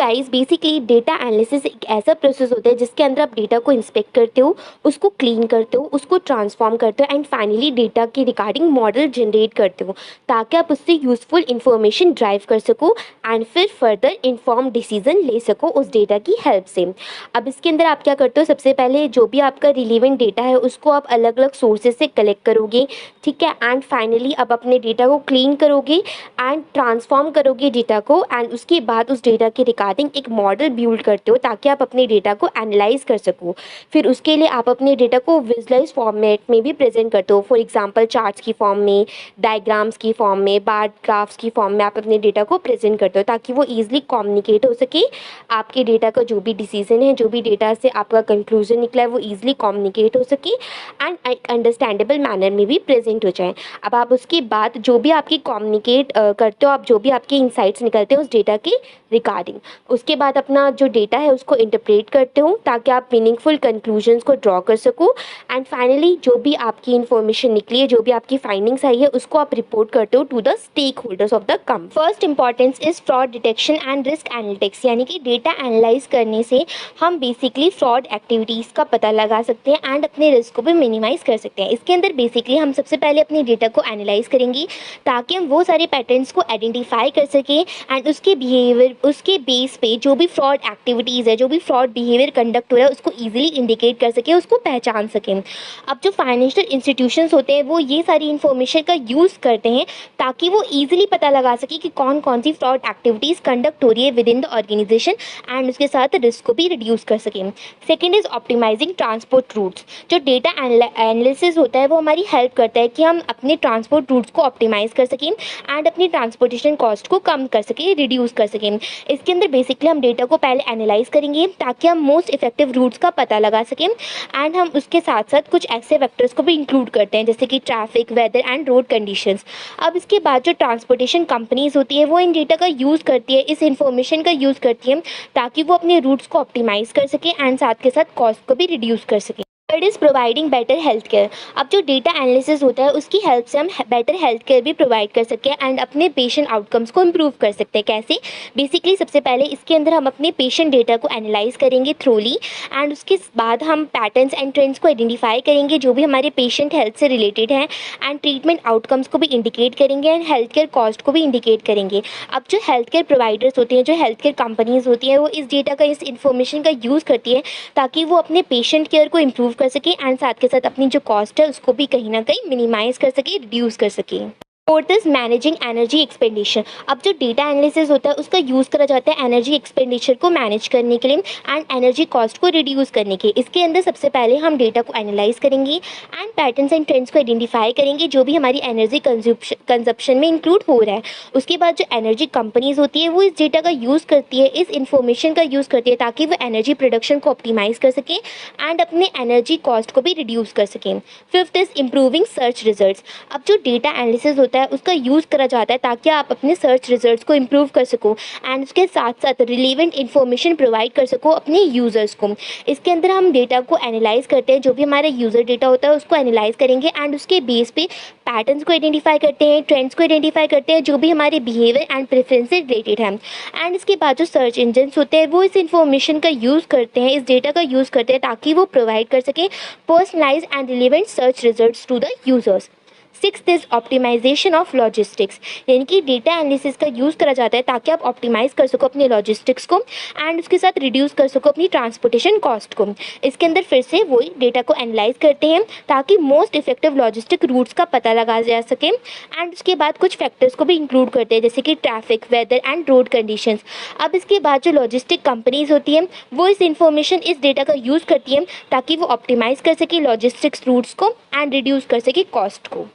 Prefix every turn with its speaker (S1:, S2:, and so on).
S1: Guys basically data analysis एक ऐसा process होता है जिसके अंदर आप डेटा को इंस्पेक्ट करते हो, उसको क्लीन करते हो, उसको ट्रांसफॉर्म करते हो एंड फाइनली डेटा के रिगार्डिंग मॉडल जनरेट करते हो ताकि आप उससे यूजफुल इंफॉर्मेशन ड्राइव कर सको एंड फिर फर्दर इन्फॉर्म डिसीजन ले सको उस डेटा की हेल्प से। अब इसके अंदर आप क्या करते हो, सबसे पहले जो भी आपका रिलेवेंट डेटा है उसको आप अलग अलग सोर्सेज से कलेक्ट करोगे, ठीक है, एंड फाइनली आप अपने डेटा को क्लीन करोगे एंड ट्रांसफॉर्म करोगे डेटा को एंड उसके बाद उस डेटा के रिगार्डिंग एक मॉडल बिल्ड करते हो ताकि आप अपने डेटा को एनालाइज कर सको। फिर उसके लिए आप अपने डेटा को विजुअलाइज फॉर्मेट में भी प्रेजेंट करते हो, फॉर एग्जांपल चार्ट्स की फॉर्म में, डायग्राम्स की फॉर्म में, बार ग्राफ्स की फॉर्म में आप अपने डेटा को प्रेजेंट करते हो ताकि वो ईजिली कम्युनिकेट हो सके। आपके डेटा का जो भी डिसीजन है, जो भी डेटा से आपका कंक्लूजन निकला है वो ईजिली कम्युनिकेट हो सके एंड अंडरस्टैंडेबल मैनर में भी प्रेजेंट हो जाए। अब आप उसके बाद जो भी आपकी कम्युनिकेट करते हो, आप जो भी आपके इंसाइट्स निकलते हैं उस डेटा के रिगार्डिंग, उसके बाद अपना जो डेटा है उसको इंटरप्रेट करते हो ताकि आप मीनिंगफुल कंक्लूजन्स को ड्रॉ कर सको एंड फाइनली जो भी आपकी इन्फॉर्मेशन निकली है, जो भी आपकी फाइंडिंग्स आई है उसको आप रिपोर्ट करते हो to the stakeholders of the company. First importance is fraud detection and risk analytics, यानी कि डेटा एनालाइज करने से हम बेसिकली फ्रॉड एक्टिविटीज़ का पता लगा सकते हैं एंड अपने रिस्क को भी मिनिमाइज कर सकते हैं। इसके अंदर बेसिकली हम सबसे पहले अपने डेटा को एनालाइज करेंगे ताकि हम वो सारे पैटर्न्स को आइडेंटिफाई कर सकें एंड उसके बिहेवियर, उसके बेस पे जो भी फ्रॉड एक्टिविटीज़ है, जो भी फ्रॉड बिहेवियर कंडक्ट हो रहा है उसको ईजिली इंडिकेट कर सकें, उसको पहचान सकें। अब जो फाइनेंशियल इंस्टीट्यूशंस होते हैं वो ये सारी इन्फॉर्मेशन का यूज़ करते हैं ताकि वो ईजिली पता लगा सके कि कौन कौन सी फ्रॉड एक्टिविटीज़ कंडक्ट हो रही है within the organisation and उसके साथ रिस्क को भी रिड्यूस कर सकें। Second is optimising transport routes. जो डेटा एनालिसिस होता है वो हमारी हेल्प करता है कि हम अपने ट्रांसपोर्ट रूट्स को ऑप्टिमाइज़ कर सकें एंड अपनी ट्रांसपोर्टेशन कॉस्ट को कम कर सकें, रिड्यूस कर सकें। इसके अंदर बेसिकली हम डेटा को पहले एनालाइज करेंगे ताकि हम मोस्ट इफेक्टिव रूट्स का पता लगा सकें एंड हम उसके साथ साथ कुछ ऐसे फैक्टर्स को भी इंक्लूड करते हैं जैसे कि traffic, weather and road conditions. अब इसके बाद जो ट्रांसपोर्टेशन कंपनीज होती है वो इन डेटा का यूज़ करती है, इस इंफॉर्मेशन का यूज़ करती है ताकि वो अपने रूट्स को ऑप्टिमाइज कर सकें एंड साथ के साथ कॉस्ट को भी रिड्यूस कर सकें। Third is providing better health care. अब जो डेटा एनालिसिस होता है उसकी हेल्प से हम बेटर हेल्थ केयर भी प्रोवाइड कर सकते हैं एंड अपने पेशेंट आउटकम्स को इम्प्रूव कर सकते हैं। कैसे? बेसिकली सबसे पहले इसके अंदर हम अपने पेशेंट डेटा को एनालाइज करेंगे थ्रोली एंड उसके बाद हम पैटर्न्स एंड ट्रेंड्स को आइडेंटिफाई करेंगे जो भी हमारे पेशेंट हेल्थ से रिलेटेड हैं एंड ट्रीटमेंट आउटकम्स को भी इंडिकेट करेंगे एंड हेल्थ केयर कॉस्ट को भी इंडिकेट करेंगे। अब जो हेल्थ केयर प्रोवाइडर्स होती हैं, जो हेल्थ केयर कंपनीज होती हैं, वो इस डेटा का, इस इन्फॉर्मेशन का यूज़ करती है ताकि वो अपने पेशेंट केयर को इम्प्रूव कर सके एंड साथ के साथ अपनी जो कॉस्ट है उसको भी कहीं ना कहीं मिनिमाइज कर सके, रिड्यूस कर सके। Fourth is managing energy expenditure. अब जो डेटा एनालिसिस होता है उसका यूज़ करा जाता है एनर्जी एक्सपेंडिचर को मैनेज करने के लिए एंड एनर्जी कॉस्ट को रिड्यूस करने के। इसके अंदर सबसे पहले हम डेटा को एनालाइज करेंगे एंड पैटर्न्स एंड ट्रेंड्स को आइडेंटिफाई करेंगे जो भी हमारी एनर्जी कंजप्शन में इंक्लूड हो रहा है। उसके बाद जो एनर्जी कंपनीज होती है वो इस डेटा का यूज़ करती है, इस इंफॉर्मेशन का यूज़ करती है ताकि वो एनर्जी प्रोडक्शन को ऑप्टिमाइज़ कर सकें एंड अपने एनर्जी कॉस्ट को भी रिड्यूस कर सकें। Fifth is improving search results. अब जो डेटा एनालिसिस होता है उसका यूज़ करा जाता है ताकि आप अपने सर्च रिजल्ट्स को इम्प्रूव कर सको एंड उसके साथ साथ रिलेवेंट इन्फॉर्मेशन प्रोवाइड कर सको अपने यूज़र्स को। इसके अंदर हम डेटा को एनालाइज करते हैं, जो भी हमारा यूज़र डेटा होता है उसको एनालाइज करेंगे एंड उसके बेस पे पैटर्न्स को आइडेंटिफाई करते हैं, ट्रेंड्स को आइडेंटिफाई करते हैं जो भी हमारे बिहेवियर एंड प्रेफरेंस से रिलेटेड है एंड इसके बाद जो सर्च इंजन्स होते हैं वो इस इन्फॉर्मेशन का यूज़ करते हैं, इस डेटा का यूज़ करते हैं ताकि वो प्रोवाइड कर सकें personalise and relevant search results to the users. Sixth is optimisation of logistics, यानी कि डेटा एनालिसिस का यूज़ करा जाता है ताकि आप ऑप्टिमाइज़ कर सको अपने लॉजिस्टिक्स को एंड उसके साथ रिड्यूस कर सको अपनी ट्रांसपोर्टेशन कॉस्ट को। इसके अंदर फिर से वही डेटा को एनालाइज करते हैं ताकि मोस्ट इफेक्टिव लॉजिस्टिक रूट्स का पता लगा जा सके एंड उसके बाद कुछ फैक्टर्स को भी इंक्लूड करते हैं जैसे कि traffic, weather and road conditions. अब इसके बाद जो लॉजिस्टिक कंपनीज होती हैं वो इस इंफॉर्मेशन, इस डेटा का यूज़ करती हैं ताकि वो ऑप्टिमाइज़ कर सके लॉजिस्टिक्स रूट्स को एंड रिड्यूस कर सके कॉस्ट को।